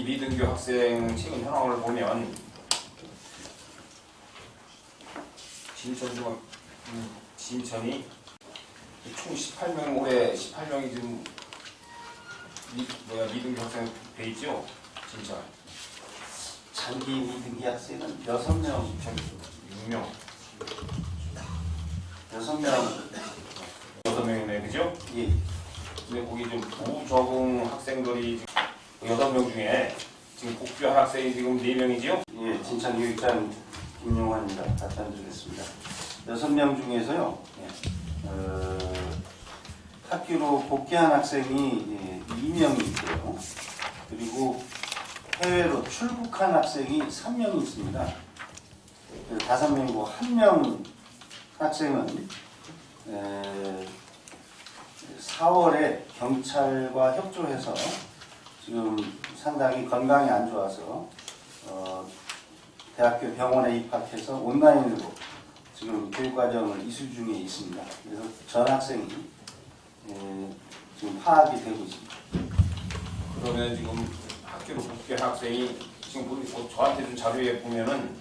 미등교 학생 최근 현황을 보면 진천이 총 18명, 올해 18명이 지금 미등교 학생 돼 있죠? 진천. 장기 미등기 학생은 6명, 6명. 6명이네, 그죠? 예. 근데 거기 좀 부적응 학생들이 6명 중에 지금 복귀한 학생이 지금 4명이지요? 예, 진천교육장 김용환입니다. 답변드리겠습니다. 6명 중에서요, 학교로 복귀한 학생이 2명이 있고요. 그리고 해외로 출국한 학생이 3명이 있습니다. 5명이고 1명 학생은 4월에 경찰과 협조해서 지금 상당히 건강이 안 좋아서 대학교 병원에 입학해서 온라인으로 지금 교육과정을 이수 중에 있습니다. 그래서 전 학생이 지금 파악이 되고 있습니다. 그러면 지금 학교로 복귀한 학생이 지금 저한테 준 자료에 보면은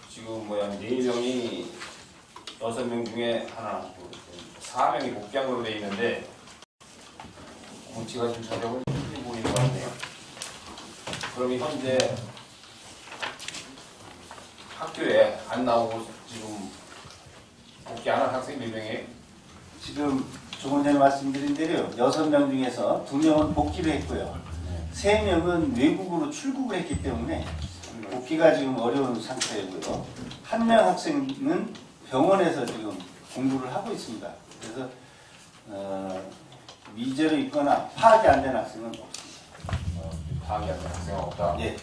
지금 4명이 6명 중에 4명이 복귀한 걸로 되어 있는데 제가 지금 자료를 틀린 보이는 것 같네요. 그럼 현재 학교에 안 나오고 지금 복귀 안 한 학생이 몇 명이에요? 지금 조금 전에 말씀드린 대로 6명 중에서 2명은 복귀를 했고요. 3명은 외국으로 출국을 했기 때문에 복귀가 지금 어려운 상태이고요. 1명 학생은 병원에서 지금 공부를 하고 있습니다. 그래서 미제로 있거나 파악이 안 된 학생은 없습니다. 파악이 안 된 학생은 없다? 예.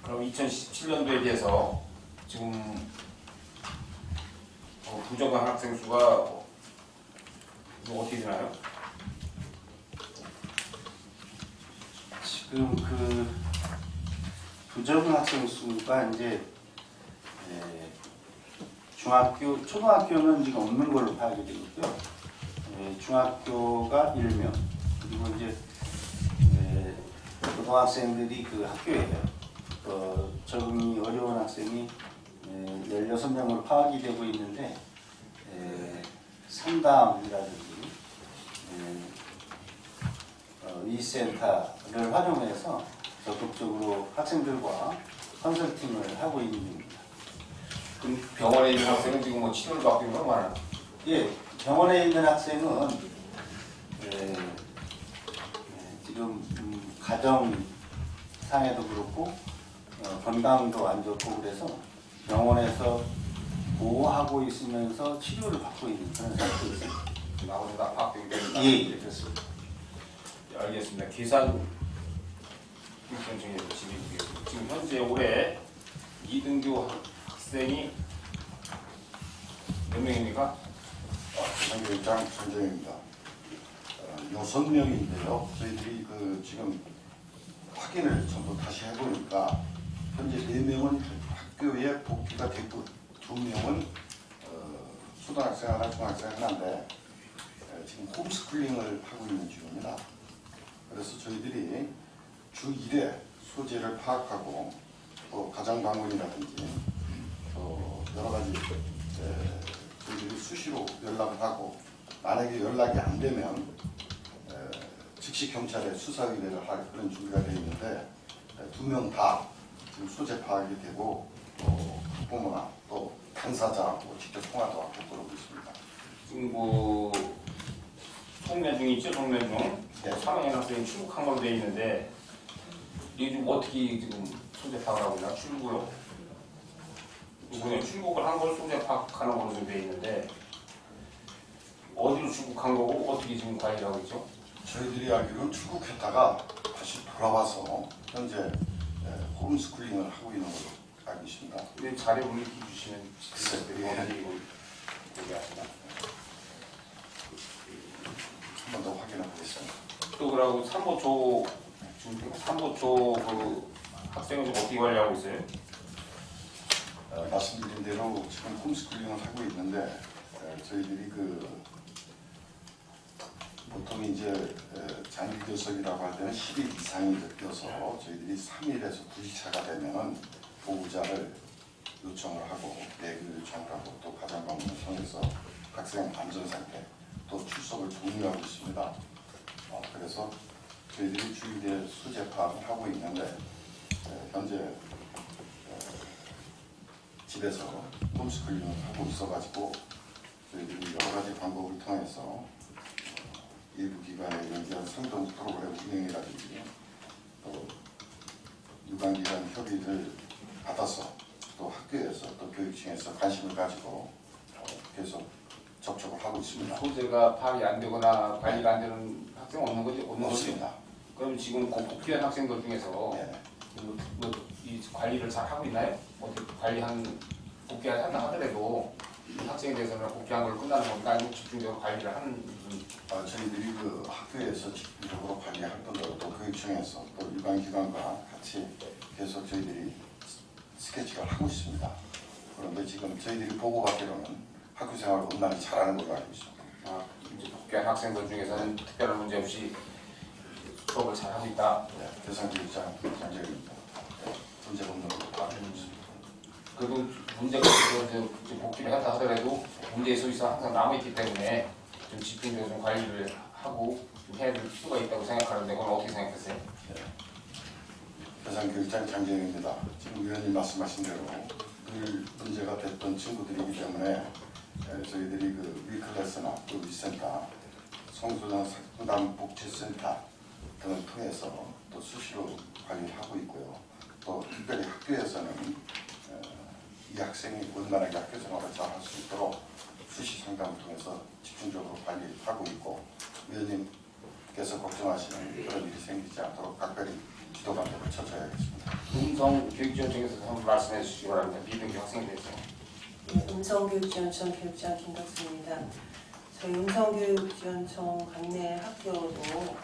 그럼 2017년도에 비해서 지금 부적응 학생 수가 어떻게 되나요? 지금 그 부적응 학생 수가 이제 중학교, 초등학교는 지금 없는 걸로 파악이 되고 있고요. 중학교가 1명, 그리고 이제 고등학생들이 그 학교에 적응이 어려운 학생이 16명으로 파악이 되고 있는데 상담이라든지 위센터를 활용해서 적극적으로 학생들과 컨설팅을 하고 있는 중입니다. 그럼 병원에 있는 학생은 지금 치료를 받고 있는 건 많아요? 예, 병원에 있는 학생은 지금 가정상에도 그렇고 건강도 안 좋고 그래서 병원에서 보호하고 있으면서 치료를 받고 있는 그런 상태에 있습니다. 나머지 다 파악되기 때문에. 예, 그렇습니다. 알겠습니다. 계산 지금 현재 올해 이등교 학생이 몇 명입니까? 장교육장 전정입니다. 6명인데요. 저희들이 지금 확인을 전부 다시 해보니까 현재 4명은 학교에 복귀가 됐고 2명은 초등학생 하나, 중학생 하나인데 지금 홈스쿨링을 하고 있는 중입니다. 그래서 저희들이 주 1회 소재를 파악하고 또 가정방문이라든지 또 여러 가지 저희들이 수시로 연락을 하고 만약에 연락이 안 되면 즉시 경찰에 수사 의뢰를 할 그런 준비가 되어 있는데 2명 다 지금 소재 파악이 되고 또 학부모나 또 당사자하고 직접 통화도 하고 그러고 있습니다. 지금 성면 중 있죠? 성면 중 3학년 학생이 출국한 걸로 되어 있는데 이게 좀 어떻게 지금 소재 파악을 하고 있나? 출국을 한 걸 소재 파악하는 걸로 좀 되어 있는데 어디로 출국한 거고 어떻게 지금 관리를 하고 있죠? 저희들이 알기로는 출국했다가 다시 돌아와서 현재 홈스쿨링을 하고 있는 걸로 알고 있습니다. 근데 자료를 주시면 그들이 어디 얘기하시나? 한 번 더 확인해 보겠습니다. 또 그러고 삼보초 그 학생은 좀 어떻게 관리하고 있어요? 말씀드린 대로 지금 홈스쿨링을 하고 있는데 저희들이 보통 이제 장기교섭이라고 할 때는 10일 이상이 느껴서 저희들이 3일에서 9일차가 되면은 보호자를 요청을 하고 내부 요청을 하고 또 가장 방문을 통해서 학생 안전 상태 또 출석을 독려하고 있습니다. 그래서 저희들이 주의대 소재 파악을 하고 있는데 현재 집에서 홈스쿨링을 하고 있어가지고 저희들이 여러 가지 방법을 통해서 일부 기관에 연계한 생동 프로그램 운영이라든지 또 유관기관 협의를 받아서 또 학교에서 또 교육청에서 관심을 가지고 계속 접촉을 하고 있습니다. 소재가 파악이 안 되거나 관리가 안 되는 학생 없는 거죠? 없는 거죠? 없습니다. 그럼 지금 복귀한 학생들 중에서 네. 이 관리를 잘 하고 있나요? 어떻게 관리한 복귀한다 하더라도 이 학생에 대해서는 복귀한 걸 끝나는 건가 아니면 집중적으로 관리를 하는 저희들이 그 학교에서 집중적으로 관리할 뿐더러 또 교육청에서 또 유관기관과 같이 계속 저희들이 스케치를 하고 있습니다. 그런데 지금 저희들이 보고받기로는 학교 생활을 원활히 잘하는 걸로 알고 있습니다. 이제 복귀한 학생들 중에서는 특별한 문제 없이 수업을 잘 하고 있다. 네, 교사교육장 장재입니다. 네, 문제 없는 걸로 봐주고 있습니다. 그래도 문제가 있어서 이제 복귀를 한다 하더라도 문제의 소지서 항상 남아있기 때문에 좀 집중적으로 좀 관리를 하고 좀 해야 될 필요가 있다고 생각하는데 그건 어떻게 생각하세요? 네. 교사교육장 장재입니다. 지금 위원님 말씀하신 대로 늘 문제가 됐던 친구들이기 때문에 저희들이 그 위클래스나 또 위센터, 성소년 상담 복지센터 등을 통해서 또 수시로 관리를 하고 있고요. 또 특별히 학교에서는 이 학생이 원만하게 학교 생활을 잘 할 수 있도록 수시 상담을 통해서 집중적으로 관리하고 있고 위원님께서 걱정하시는 그런 일이 생기지 않도록 각별히 지도 방법을 쳐줘야겠습니다. 음성교육지원청에서 한번 말씀해 주시기 바랍니다. 미등교 학생에 대해서. 네, 음성교육지원청 교육장 김덕수입니다. 저희 음성교육지원청 관내 학교도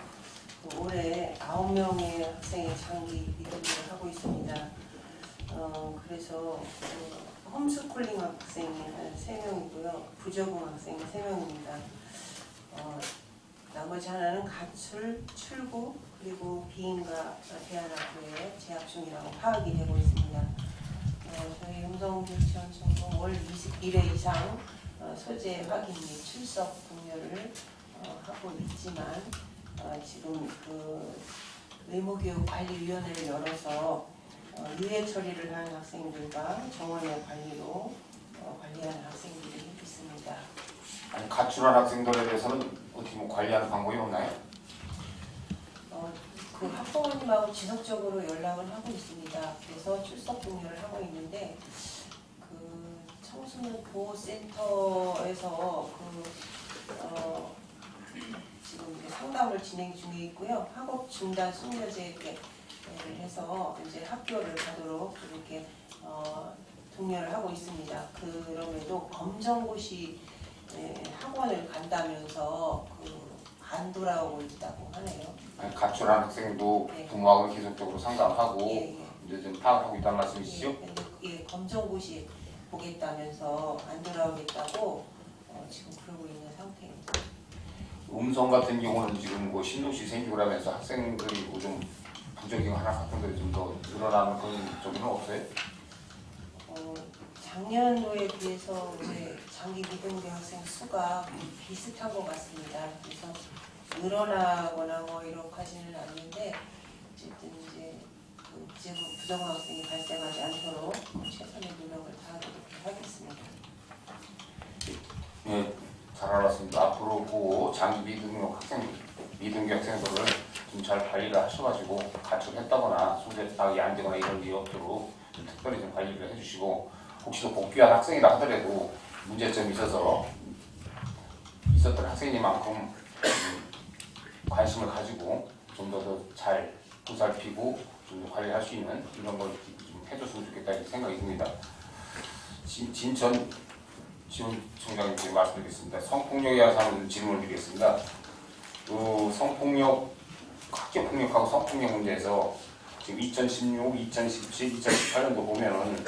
올해 9명의 학생이 장기 미등교를 하고 있습니다. 그래서 홈스쿨링 학생이 한 3명이고요. 부적응 학생이 3명입니다. 나머지 하나는 가출, 출구, 그리고 비인가 대안학교에 재학 중이라고 파악이 되고 있습니다. 저희 음성교육지원청은 월 21회 이상 소재 확인 및 출석 독려를 하고 있지만 지금 그 의무교육관리위원회를 열어서 유예 처리를 한 학생들과 정원의 관리로 관리하는 학생들이 있습니다. 아니 가출한 학생들에 대해서는 어떻게 뭐 관리하는 방법이 없나요? 그 학부모님하고 지속적으로 연락을 하고 있습니다. 그래서 출석 독려를 하고 있는데 그 청소년 보호센터에서 지금 이제 상담을 진행 중에 있고요. 학업 중단 숙려제를 해서 이제 학교를 가도록 이렇게 독려를 하고 있습니다. 그럼에도 검정고시 학원을 간다면서 안 돌아오고 있다고 하네요. 아니, 가출한 학생도 네. 부모하고 계속적으로 상담하고 예. 이제 좀 파악하고 있다는 말씀이시죠? 예, 검정고시 보겠다면서 안 돌아오겠다고 지금 그러고 있는 상태입니다. 음성 같은 경우는 지금 뭐 신도시 생기고 그러면서 학생들이 뭐 좀 부적응하는 학생들이 좀 더 늘어나는 그런 쪽은 없어요? 작년도에 비해서 이제 장기 미등교 학생 수가 비슷한 것 같습니다. 그래서 늘어나거나 뭐 이렇게까지는 않는데 어쨌든 이제 부정응 학생이 발생하지 않도록 최선의 노력을 다하도록 하겠습니다. 네, 잘 알았습니다. 앞으로 그 장기 미등교 학생들을 좀 잘 관리를 하셔가지고 가출했다거나 소재 파악이 안 되거나 이런 일이 없도록 좀 특별히 좀 관리를 해주시고 혹시 복귀한 학생이라 하더라도 문제점이 있었던 학생이만큼 관심을 가지고 좀 더 잘 보살피고 좀 더 관리할 수 있는 이런 걸 좀 해줬으면 좋겠다 이렇게 생각이 듭니다. 진천 지원청장님께 말씀드리겠습니다. 성폭력에 대해서 한번 질문을 드리겠습니다. 성폭력, 학교폭력하고 성폭력 문제에서 지금 2016, 2017, 2018년도 보면은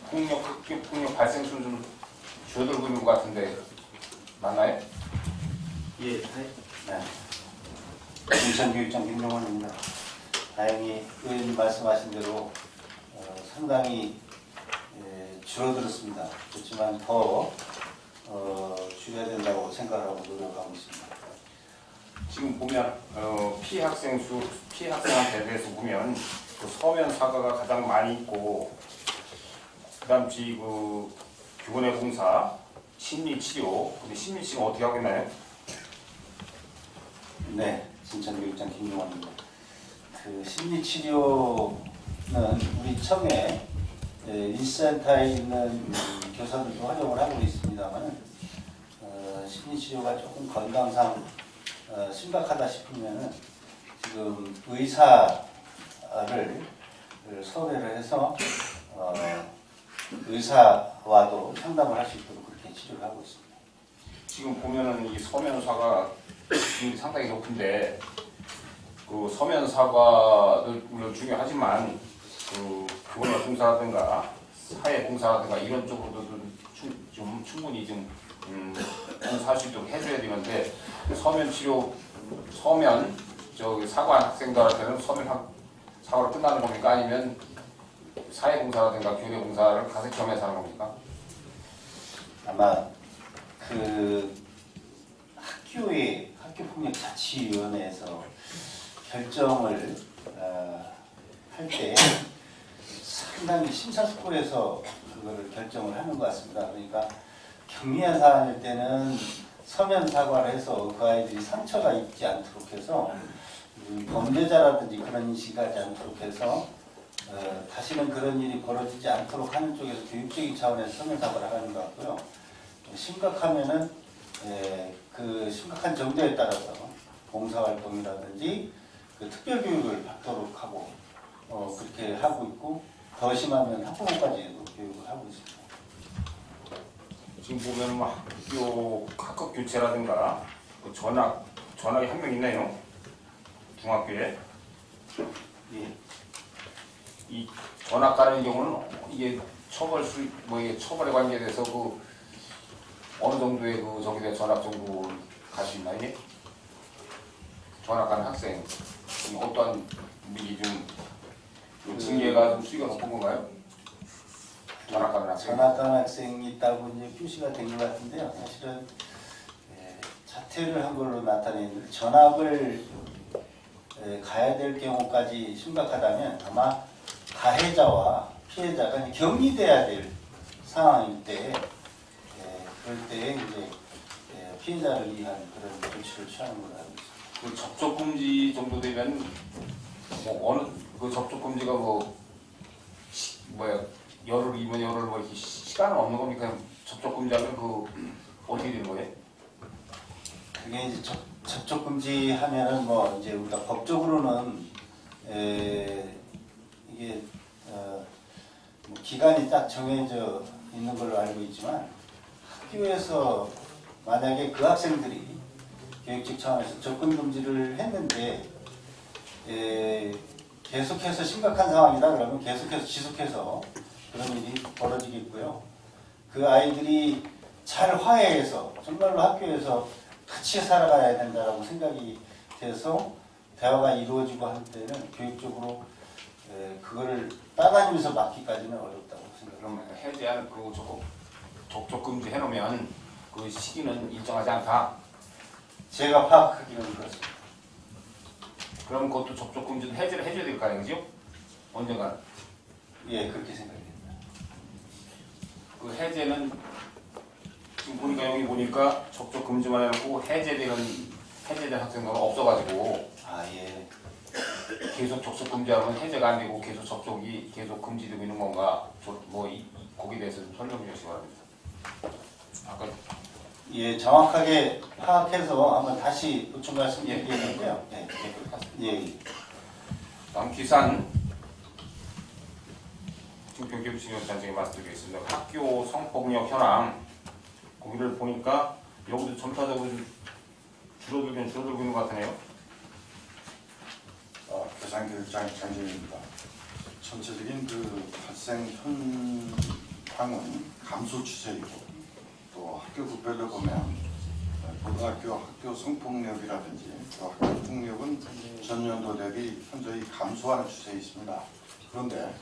학교폭력 발생 수준 줄어들고 있는 것 같은데 맞나요? 예, 네. 인천교육청 김용원입니다. 다행히 의원님 말씀하신 대로 상당히 줄어들었습니다. 그렇지만 더 줄여야 된다고 생각하고 노력하고 있습니다. 지금 보면 피해 학생한테 대해서 보면 그 서면 사과가 가장 많이 있고, 그다음 그 교원의 봉사, 심리 치료. 근데 심리 치료 어떻게 하고 있나요? 네, 진천교육장 김용원입니다. 그 심리치료는 우리 청에 1센터에 있는 교사들도 활용을 하고 있습니다만 심리치료가 조금 건강상 심각하다 싶으면 지금 의사를 섭외를 해서 의사와도 상담을 할 수 있도록 그렇게 치료를 하고 있습니다. 지금 보면은 이 서면 사과 비율이 상당히 높은데, 그 서면 사과도 물론 중요하지만 그 교원의 봉사라든가 사회 봉사라든가 이런 쪽으로도 좀 충분히 좀 봉사할 수 있도록 해줘야 되는데, 서면 치료, 사과 학생들한테는 사과로 끝나는 겁니까? 아니면 사회 봉사라든가 교내 봉사를 가서 겸해서 하는 겁니까? 아마 그 학교폭력자치위원회에서 결정을 할 때 상당히 심사숙고해서 그거를 결정을 하는 것 같습니다. 그러니까 경미한 사안일 때는 서면 사과를 해서 그 아이들이 상처가 있지 않도록 해서 범죄자라든지 그런 인식이 하지 않도록 해서 다시는 그런 일이 벌어지지 않도록 하는 쪽에서 교육적인 차원에서 서면 사과를 하는 것 같고요. 심각하면은 그 심각한 정도에 따라서 봉사활동이라든지 그 특별교육을 받도록 하고 그렇게 하고 있고, 더 심하면 학부모까지도 교육을 하고 있습니다. 지금 보면 뭐 학급 교체라든가 그 전학이 한 명 있나요? 중학교에. 예. 이 전학 가는 경우는 이게 처벌에 관계돼서 그 어느 정도의 그 저기에 전학 정도 갈 수 있나요? 이게? 전학 가는 학생 어떠한 이게 좀 징계가 좀 수위가 높은 건가요? 전학 가는 학생. 전학 가는 학생이 있다고 이제 표시가 된 것 같은데요. 사실은 자퇴를 한 걸로 나타내는데, 전학을 가야 될 경우까지 심각하다면 아마 가해자와 피해자가 격리돼야 될 상황일 때, 그럴 때 이제 피해자를 위한 그런 조치를 취하는 걸로 알고 있습니다. 그 접촉 금지 정도 되면 뭐 어느 그 접촉 금지가 열흘이면 열흘 뭐 이렇게 시간은 없는 겁니까? 접촉 금지하면 그 어떻게 되는 거예요? 그게 이제 접촉 금지하면은 뭐 이제 우리가 법적으로는 이게 뭐 기간이 딱 정해져 있는 걸로 알고 있지만, 학교에서 만약에 그 학생들이 교육직 차원에서 접근 금지를 했는데 계속해서 심각한 상황이다 그러면 계속해서 지속해서 그런 일이 벌어지겠고요. 그 아이들이 잘 화해해서 정말로 학교에서 같이 살아가야 된다라고 생각이 돼서 대화가 이루어지고 할 때는 교육적으로 그거를 따라다니면서 막기까지는 어렵다고 생각합니다. 그러면 해제하는 그 접촉 금지 해놓으면 그 시기는 일정하지 않다. 제가 파악하기로는 그렇습니다. 그럼 그것도 접촉 금지도 해제를 해줘야 될 거 아니에요, 그죠? 언젠가. 예, 그렇게 생각됩니다. 그 해제는 지금 보니까 여기 보니까 접촉 금지만 해놓고 해제된 학생들은 없어가지고 아, 예. 계속 접촉 금지하면 해제가 안 되고 계속 접촉이 계속 금지되고 있는 건가? 거기에 대해서 좀 설명 좀 해주시기 바랍니다. 아까 예, 정확하게 파악해서 한번 다시 보충 말씀드리겠는데요. 예, 예. 다음 기산 중평교육진흥단체에 말씀드리겠습니다. 학교 성폭력 현황 거기를 보니까 여기도 전파적으로 좀 줄어들고 있는 것 같네요. 교장교육장 장진입니다. 전체적인 그 발생 현황은 감소 추세이고, 또 학교 구별로 보면 고등학교 학교 성폭력이라든지 그 학교 폭력은 전년도 대비 현저히 감소하는 추세에 있습니다. 그런데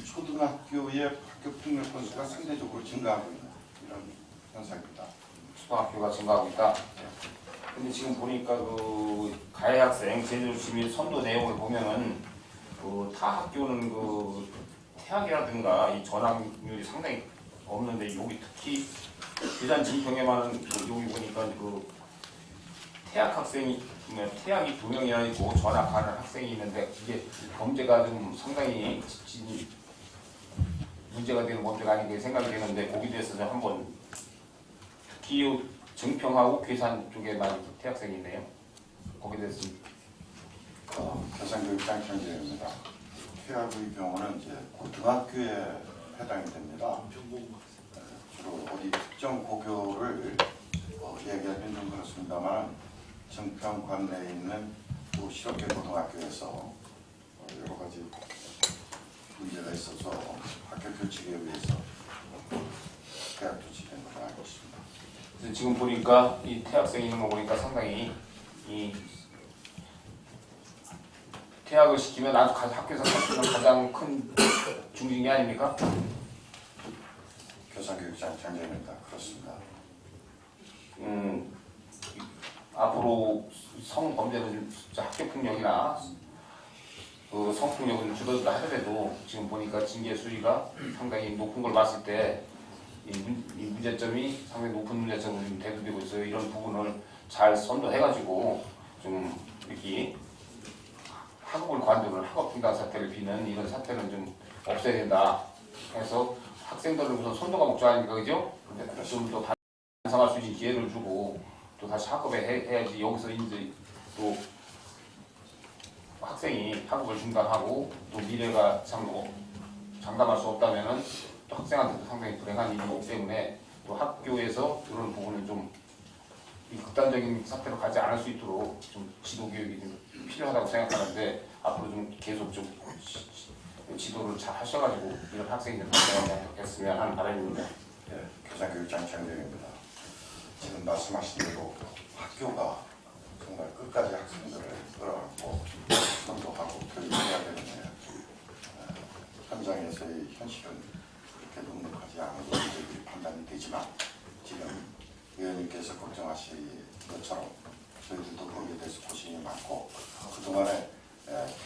초등학교의 학교 폭력 건수가 상대적으로 증가하고 있는 이런 현상입니다. 초등학교가 증가하고 있다. 근데 지금 보니까 그 가해 학생 제주시민 선도 내용을 보면은 그 다 학교는 그 태학이라든가 이 전학률이 상당히 없는데 여기 특히 대잔치 경험하는 여기 보니까 그 태학 학생이 태학이 2명이나 있고 전학하는 학생이 있는데 이게 범죄가 좀 상당히 문제가 되는 범죄가 아닌가 생각이 되는데 거기에 대해서 좀 한번 특히 증평하고 괴산 쪽에 많이 태학생이 있네요. 거기에 대해서 교산교육장 경제입니다. 퇴학의 경우는 이제 고등학교에 해당이 됩니다. 주로 어디 특정 고교를 얘기하기는 좀 그렇습니다만 증평 관내에 있는 또 실업계 고등학교에서 여러 가지 문제가 있어서 학교 교칙에 의해서 퇴학 조치된 걸로 알고 있습니다. 그래서 지금 보니까 이 태학생이 있는 거 보니까 상당히 이 퇴학을 시키면 아주 학교에서 가장 큰 중징계 아닙니까? 교산교육장 장례입니다. 그렇습니다. 앞으로 성범죄는 학교폭력이나 그 성폭력은 줄어들다 하더라도 지금 보니까 징계 수위가 상당히 높은 걸 봤을 때 이 문제점이 상당히 높은 문제점으로 지금 대두되고 있어요. 이런 부분을 잘 선도해가지고 좀 이렇게 학업을 관두는 학업분당 사태를 비는 이런 사태는 좀 없애야 된다. 그래서 학생들을 우선 선도가 목적 아닙니까, 그죠? 근데 좀 더 반성할 수 있는 기회를 주고 또 다시 학업에 해야지. 여기서 이제 또 학생이 학업을 중단하고 또 미래가 장담할 수 없다면은 또 학생한테도 상당히 불행한 일이기 때문에 또 학교에서 이런 부분을 좀 이 극단적인 사태로 가지 않을 수 있도록 좀 지도 교육이 좀 필요하다고 생각하는데 앞으로 좀 계속 좀 지도를 잘 하셔가지고 이런 학생이 좀 발전했으면 하는 바람입니다. 예, 교산교육장 장례입니다. 지금 말씀하신 대로 학교가 정말 끝까지 학생들을 끌어안고 선도하고 교육해야 되는데 현장에서의 현실은 그렇게 넉넉하지 않은 것들이 판단이 되지만 지금 의원님께서 걱정하신 것처럼 저희들도 거기에 대해서 고심이 많고 그동안에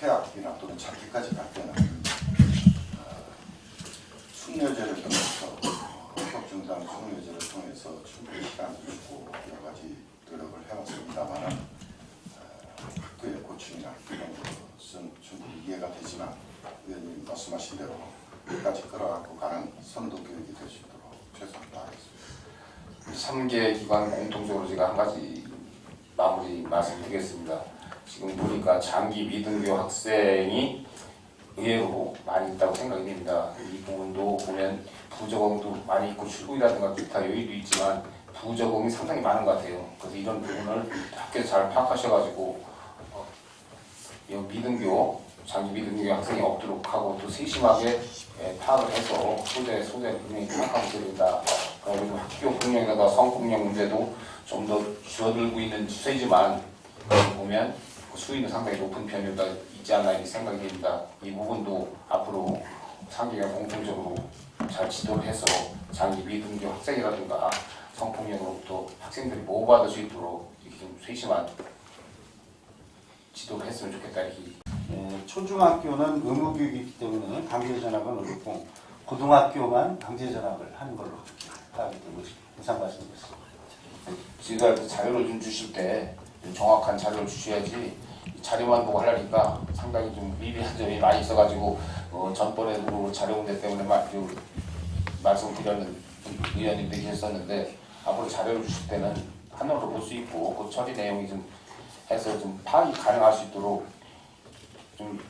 퇴학이나 또는 자퇴까지 갈 때는 숙려제를 통해서 학업중단 숙려제를 통해서 충분히 시간을 주고 여러 가지 노력을 해왔습니다만 학교의 고충이나 이런 것은 충분히 이해가 되지만 의원님 말씀하신 대로 끝까지 끌어안고 가는 선도 교육이 될 수 있도록 최선을 다하겠습니다. 3개 기관 공통적으로 제가 한 가지 마무리 말씀드리겠습니다. 지금 보니까 장기 미등교 학생이 의외로 많이 있다고 생각이 됩니다. 이 부분도 보면 부적응도 많이 있고 출국이라든가 기타 요인도 있지만 부적응이 상당히 많은 것 같아요. 그래서 이런 부분을 학교에서 잘 파악하셔가지고 미등교, 장기 미등교 학생이 없도록 하고 또 세심하게 파악을 해서 소재를 분명히 파악하고 있어야 된다. 그리고 학교 폭력이나 성폭력 문제도 좀 더 줄어들고 있는 추세이지만 보면 수위는 상당히 높은 편이다 있지 않나 이렇게 생각이 됩니다. 이 부분도 앞으로 상계가 공통적으로 잘 지도를 해서 장기 미등교 학생이라든가 성폭력으로부터 학생들이 보호받을 수 있도록 이렇게 좀 세심한 지도를 했으면 좋겠다 이렇게. 초중학교는 의무교육이기 때문에 강제전학은 어렵고 고등학교만 강제전학을 하는 걸로 하게 되고 있습니다. 이상 말씀드렸습니다. 지도할 때 자료를 좀 주실 때 정확한 자료를 주셔야지 자료만 보고 하려니까 상당히 좀 미비한 점이 많이 있어가지고 전번에도 자료 문제 때문에 말씀을 드렸는 의원님들이 계셨었는데 앞으로 자료를 주실 때는 한눈으로 볼 수 있고 그 처리 내용이 좀 해서 좀 파악이 가능할 수 있도록 좀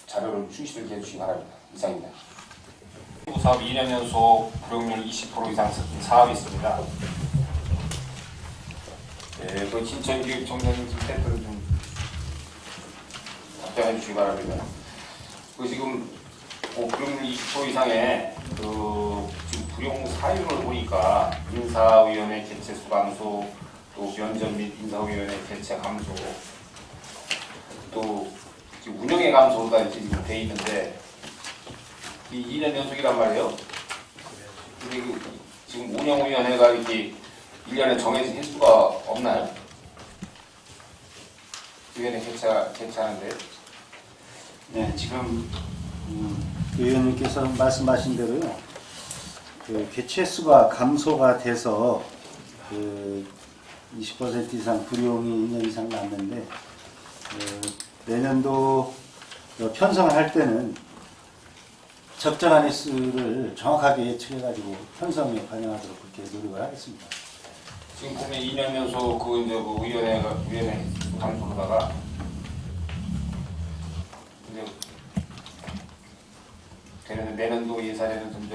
자료를 충실하게 해주시기 바랍니다. 이상입니다. 사업 2년 연속 불용률 20% 이상 사업이 있습니다. 네, 그 신천교육청장님 스태프를 좀 답변해 주시기 바랍니다. 그 지금 불용률 20% 이상의 그 지금 불용 사유를 보니까 인사위원회 개최 수감소, 또 면접 및 인사위원회 개최 감소, 또 지금 운영의 감소가 이렇게 지금 돼 있는데 이 2년 연속이란 말이에요. 근데 지금 운영위원회가 이렇게 1년에 정해진 횟수가 없나요? 위원회 개최하는데. 네, 지금 의원님께서 말씀하신 대로요. 그 개최 수가 감소가 돼서 그 20% 이상 불용이 2년 이상 났는데 내년도 편성을 할 때는 적정한 횟수를 정확하게 예측해가지고 편성에 반영하도록 그렇게 노력을 하겠습니다. 지금 보면 2년 연속 그 이제 그 위원회 감소하다가 이제 되는 내년도 예산에는 좀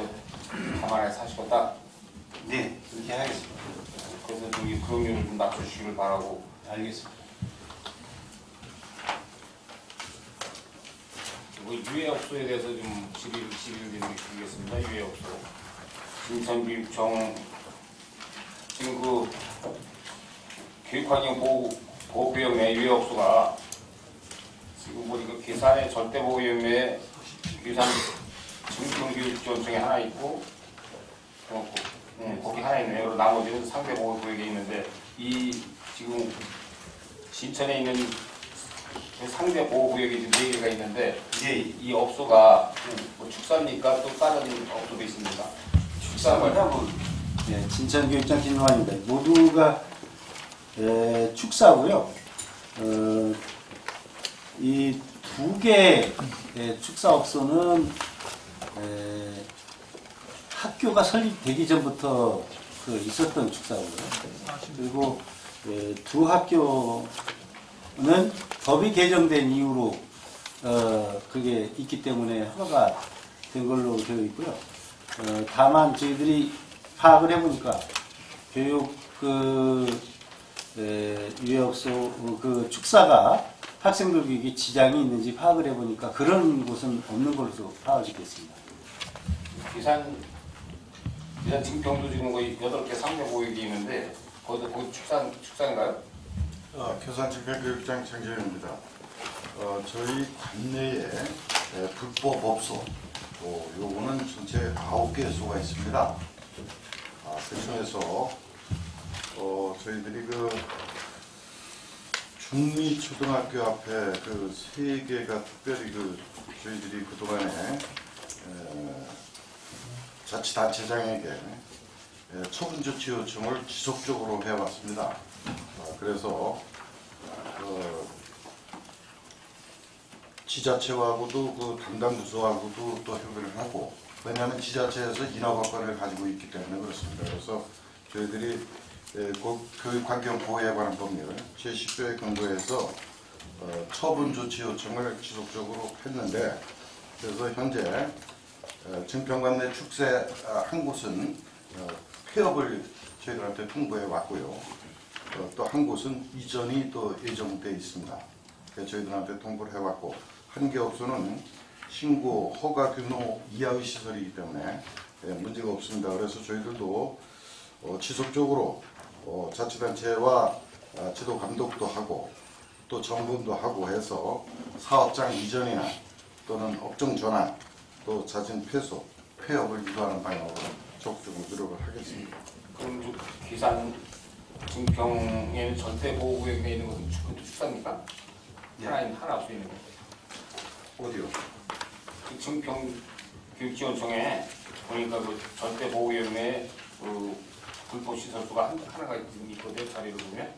감안해서 하시겠다. 네, 그렇게 하겠습니다. 그래서 좀 이 금융률을 좀 낮추시기를 바라고. 알겠습니다. 뭐 유해업소에 대해서 좀 질의를 드리겠습니다. 유해업소. 진천교육청 지금 그 교육환경 보호구역내 유해업소가 지금 보니까 괴산의 절대보호구역내 괴산 증평교육지원청에 하나 있고 거기 하나 있네요. 그리고 나머지는 상대보호구역에 있는데 이 지금 진천에 있는 상대보호구역이 지금 4개가 있는데 이 업소가 뭐 축사입니까? 또 다른 업소도 있습니까? 축사입니다. 네, 진천교육청 김용환입니다. 모두가 축사고요. 이 2개 축사업소는 학교가 설립되기 전부터 있었던 축사고요. 그리고 두 학교는 법이 개정된 이후로 그게 있기 때문에 허가가 된 걸로 되어 있고요. 다만 저희들이 파악을 해보니까 교육 유해업소 그 축사가 학생들 교육에 지장이 있는지 파악을 해보니까 그런 곳은 없는 걸로 파악이 됐습니다. 괴산 증평도 지금 거의 8개 상대보호구역이 있는데 거기 축사인가요? 교산 증평교육장 장재현입니다. 저희 관내에 불법 업소, 요거는 전체 9개소가 있습니다. 그 중에서 저희들이 그 중미초등학교 앞에 그 3개가 특별히 저희들이 그동안에 자치단체장에게 처분조치 요청을 지속적으로 해왔습니다. 그래서 지자체하고도 그 담당 부서하고도 또 협의를 하고, 왜냐하면 지자체에서 인허가권을 가지고 있기 때문에 그렇습니다. 그래서 저희들이 교육환경보호에 관한 법률 제10조에 근거해서 처분 조치 요청을 지속적으로 했는데, 그래서 현재 증평관 내 축세 한 곳은 폐업을 저희들한테 통보해 왔고요. 또 한 곳은 이전이 또 예정돼 있습니다. 그래서 저희들한테 통보를 해왔고, 한 개 업소는 신고 허가 규모 이하의 시설이기 때문에 문제가 없습니다. 그래서 저희들도 지속적으로 자치단체와 지도 감독도 하고 또 점검도 하고 해서 사업장 이전이나 또는 업종 전환, 또 자진 폐소, 폐업을 유도하는 방향으로 적극적으로 노력을 하겠습니다. 그럼 괴산 증평에는 절대보호구역에 있는 것은 그것도 축사입니까? 예. 하나 없어 있는 거. 어디요? 그 증평교육지원청에 보니까 그 절대보호구역에 그 불법시설소가 하나가 있거든요. 자료를 보면.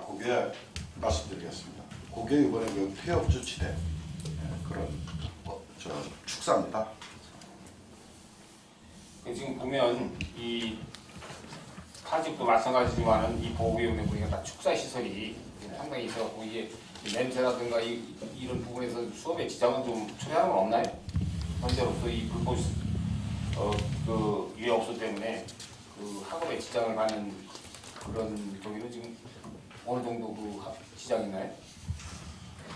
그게 말씀드리겠습니다. 그게 이번에 그 폐업 조치된 그런 축사입니다. 지금 보면 이 타집도 마찬가지지만은 이 보호구역 내 보니까 다 축사 시설이 상당히 있어갖고 이게 냄새라든가 이런 부분에서 수업에 지장은 좀 초래하는 건 없나요? 현재로서 이 불법 그 유해업소 때문에 그 학업에 지장을 받는 그런 저기는 지금 어느 정도 그 지장이 있나요?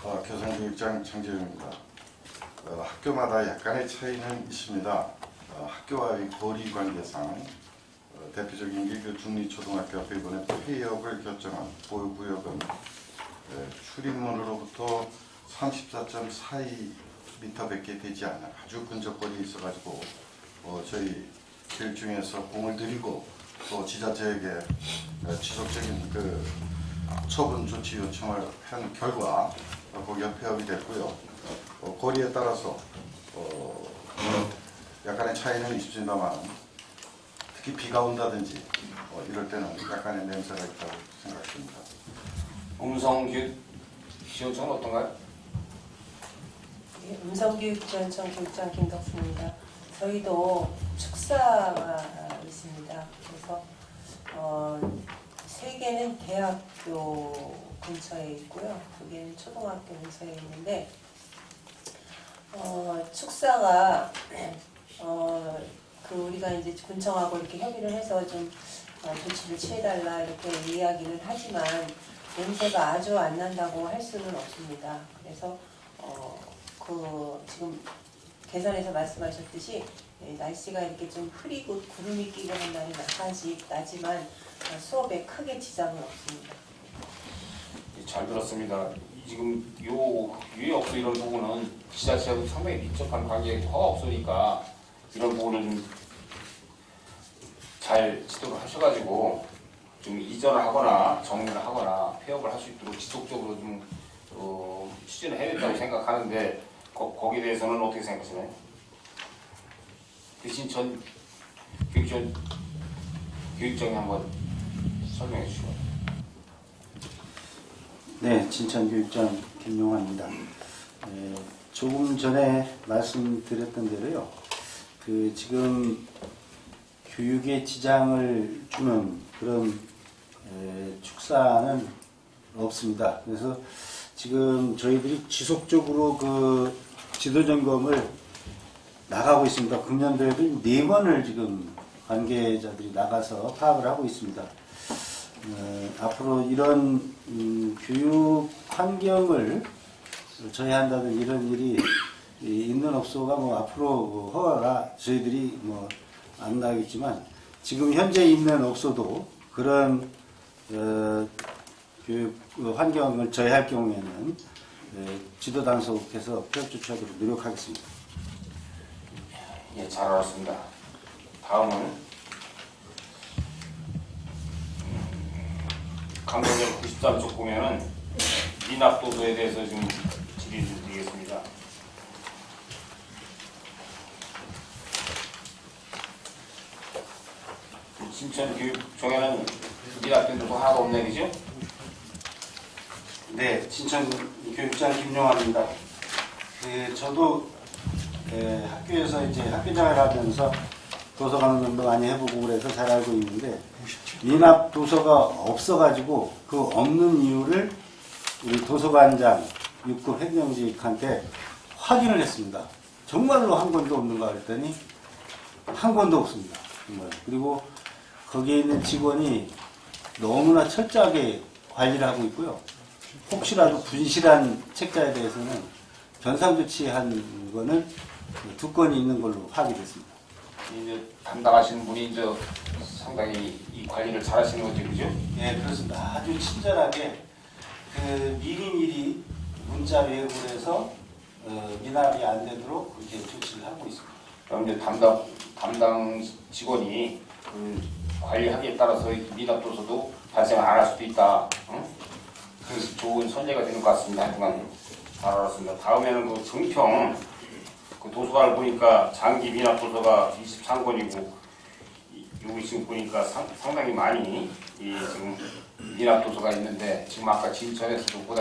교산교육장 장재현입니다. 학교마다 약간의 차이는 있습니다. 학교와의 거리 관계상 대표적인 게 그 중리초등학교 앞에 이번에 폐역을 결정한 보유구역은 출입문으로부터 34.42m밖에 되지 않아 아주 근접거리에 있어가지고 저희 교육청에서 공을 들이고 또 지자체에게 지속적인 그 처분 조치 요청을 한 결과 거기가 폐업이 됐고요. 거리에 따라서 약간의 차이는 있습니다만 특히 비가 온다든지 이럴 때는 약간의 냄새가 있다고 생각합니다. 음성교육 지원청은 어떤가요? 예, 음성교육지원청 교육장 김덕수입니다. 저희도 축사가 있습니다. 그래서 3개는 대학교 근처에 있고요. 2개는 초등학교 근처에 있는데 축사가 우리가 이제 군청하고 이렇게 협의를 해서 좀 조치를 취해달라 이렇게 이야기를 하지만 냄새가 아주 안 난다고 할 수는 없습니다. 그래서 지금 계산에서 말씀하셨듯이 날씨가 이렇게 좀 흐리고 구름이 끼고 한 날이 약간씩 나지만 수업에 크게 지장은 없습니다. 잘 들었습니다. 지금 유해업소 이런 부분은 지자체하고 상당히 밀접한 관계가 없으니까 이런 부분을 좀 잘 지도를 하셔가지고 좀 이전을 하거나 정리를 하거나 폐업을 할 수 있도록 지속적으로 좀 추진을 해야 된다고 생각하는데 거기에 대해서는 어떻게 생각하시나요? 대신 전 교육청에 한번 설명해 주시고. 네, 진천교육장 김용환입니다. 조금 전에 말씀드렸던 대로요. 지금 교육에 지장을 주는 그런 축사는 없습니다. 그래서 지금 저희들이 지속적으로 그 지도 점검을 나가고 있습니다. 금년도에도 4번을 지금 관계자들이 나가서 파악을 하고 있습니다. 앞으로 이런 교육 환경을 저해한다든 이런 일이 있는 업소가 앞으로 허가가 저희들이 안 나겠지만 지금 현재 있는 업소도 그런 교육 환경을 저해할 경우에는 지도 단속해서 폐업 조치하도록 노력하겠습니다. 예, 잘 알았습니다. 다음은 강동역 93쪽 보면은 미납도서에 대해서 좀 질의를 드리겠습니다. 진천교육청에는 미납된 도서 하나도 없네, 그죠? 네, 진천교육장 김용환입니다. 저도 학교에서 이제 학교장을 하면서 도서관 운동도 많이 해보고 그래서 잘 알고 있는데 미납 도서가 없어가지고 그 없는 이유를 우리 도서관장 6급 행정직한테 확인을 했습니다. 정말로 한 권도 없는가 그랬더니 한 권도 없습니다. 정말. 그리고 거기에 있는 직원이 너무나 철저하게 관리를 하고 있고요. 혹시라도 분실한 책자에 대해서는 변상 조치한 거는 2건이 있는 걸로 파악이 됐습니다. 이제 담당하시는 분이 이제 상당히 이 관리를 잘 하시는 거죠, 그죠? 네, 그렇습니다. 아주 친절하게 미리미리 문자 외부를 해서 미납이 안 되도록 그렇게 조치를 하고 있습니다. 그럼 이제 담당 직원이 그 관리하기에 따라서 미납도서도 발생을 안 할 수도 있다. 응? 그래서 좋은 선례가 되는 것 같습니다. 하여간 잘 알았습니다. 다음에는 그 증평 그 도서관을 보니까 장기 미납도서가 23권이고 여기 지금 보니까 상당히 많이 지금 미납도서가 있는데 지금 아까 진천에서도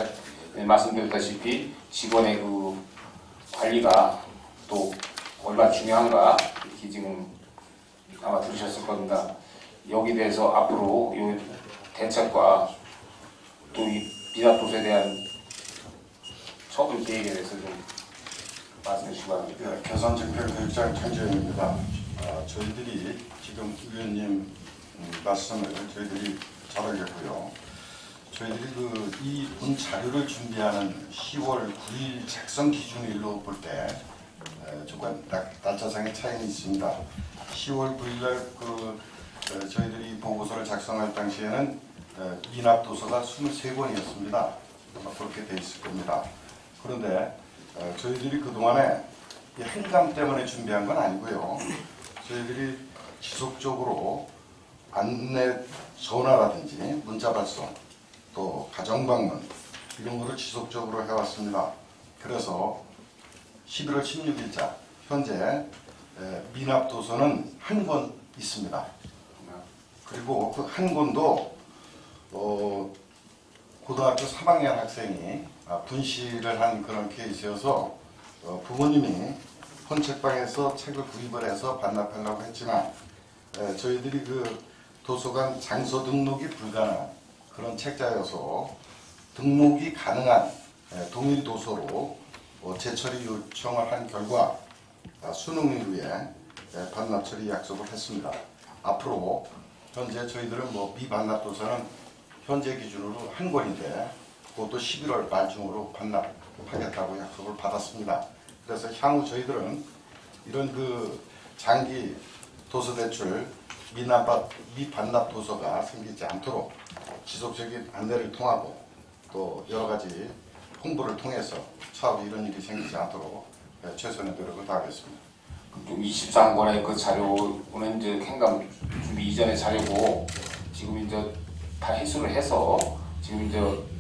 말씀드렸다시피 직원의 그 관리가 또 얼마나 중요한가 이렇게 지금 아마 들으셨을 겁니다. 여기 대해서 앞으로 이 대책과 또 이 미납도서에 대한 처분 계획에 대해서 좀 말씀해 주시기 바랍니다. 네, 경산정평교육장 장재현입니다. 저희들이 지금 의원님 말씀을 저희들이 잘 알겠고요. 저희들이 이 본 자료를 준비하는 10월 9일 작성 기준일로 볼 때 조금 날짜상의 차이는 있습니다. 10월 9일 날 저희들이 보고서를 작성할 당시에는 미납 도서가 23권이었습니다. 아마 그렇게 돼 있을 겁니다. 그런데 저희들이 그동안에 이 행감 때문에 준비한 건 아니고요. 저희들이 지속적으로 안내 전화라든지 문자 발송 또 가정 방문 이런 거를 지속적으로 해왔습니다. 그래서 11월 16일자 현재 미납 도서는 한 권 있습니다. 그리고 그 한 권도 고등학교 3학년 학생이 분실을 한 그런 케이스여서 부모님이 헌책방에서 책을 구입을 해서 반납하려고 했지만 저희들이 그 도서관 장소 등록이 불가능한 그런 책자여서 등록이 가능한 동일 도서로 재처리 요청을 한 결과 수능 이후에 반납 처리 약속을 했습니다. 앞으로 현재 저희들은 미반납 도서는 현재 기준으로 한 권인데 그것도 11월 말중으로 반납하겠다고 약속을 받았습니다. 그래서 향후 저희들은 이런 그 장기 도서 대출 미반납 도서가 생기지 않도록 지속적인 안내를 통하고 또 여러 가지 홍보를 통해서 차후 이런 일이 생기지 않도록 최선의 노력을 다하겠습니다. 23권의 그 자료는 이제 행감 준비 이전의 자료고 지금 이제 다 회수를 해서 지금 이제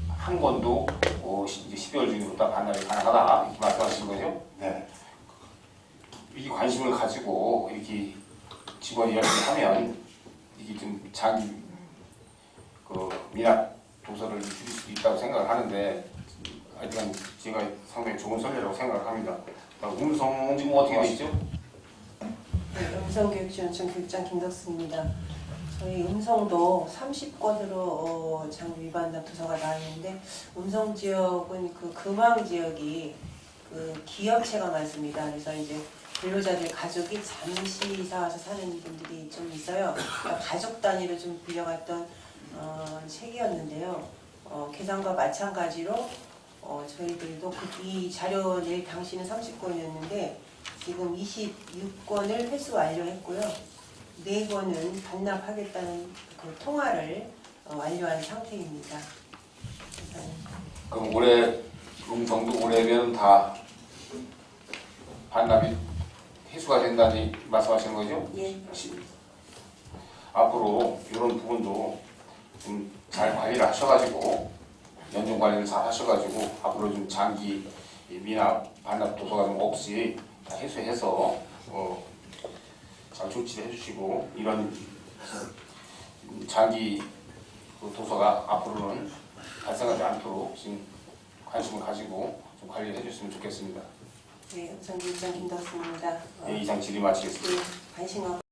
한 권도 이제 12월 중으로 다 반납이 가능하다 이렇게 말씀하신 거죠? 네. 이 관심을 가지고 이렇게 직원 이야기를 하면 이게 좀 자기 그 미납 도서를 줄일 수 있다고 생각을 하는데 하여간 제가 상당히 좋은 선례라고 생각을 합니다. 음성 지금 어떻게 돼 있죠? 네, 음성교육지원청 교육장 김덕수입니다. 저희 음성도 30건으로 장기 위반납 도서가 나왔는데 음성 지역은 그 금왕 지역이 그 기업체가 많습니다. 그래서 이제 근로자들 가족이 잠시 이사 와서 사는 분들이 좀 있어요. 그러니까 가족 단위로 좀 빌려갔던 책이었는데요. 계산과 마찬가지로 저희들도 이 자료 낼 당시는 30건이었는데 지금 26건을 회수 완료했고요. 4건은 반납하겠다는 그 통화를 완료한 상태입니다. 그럼 올해 음성도 올해면 다 반납이 회수가 된다는 말씀하시는 거죠? 예. 앞으로 이런 부분도 좀 잘 관리를 하셔가지고 연중 관리를 잘 하셔가지고 앞으로 좀 장기 미납 반납 도서가 좀 없이 다 회수해서 잘 조치를 해주시고 이런 장기 그 도서가 앞으로는 발생하지 않도록 지금 관심을 가지고 좀 관리를 해주시면 좋겠습니다. 네, 음성교육장 김덕수입니다. 이상 질의 마치겠습니다. 관심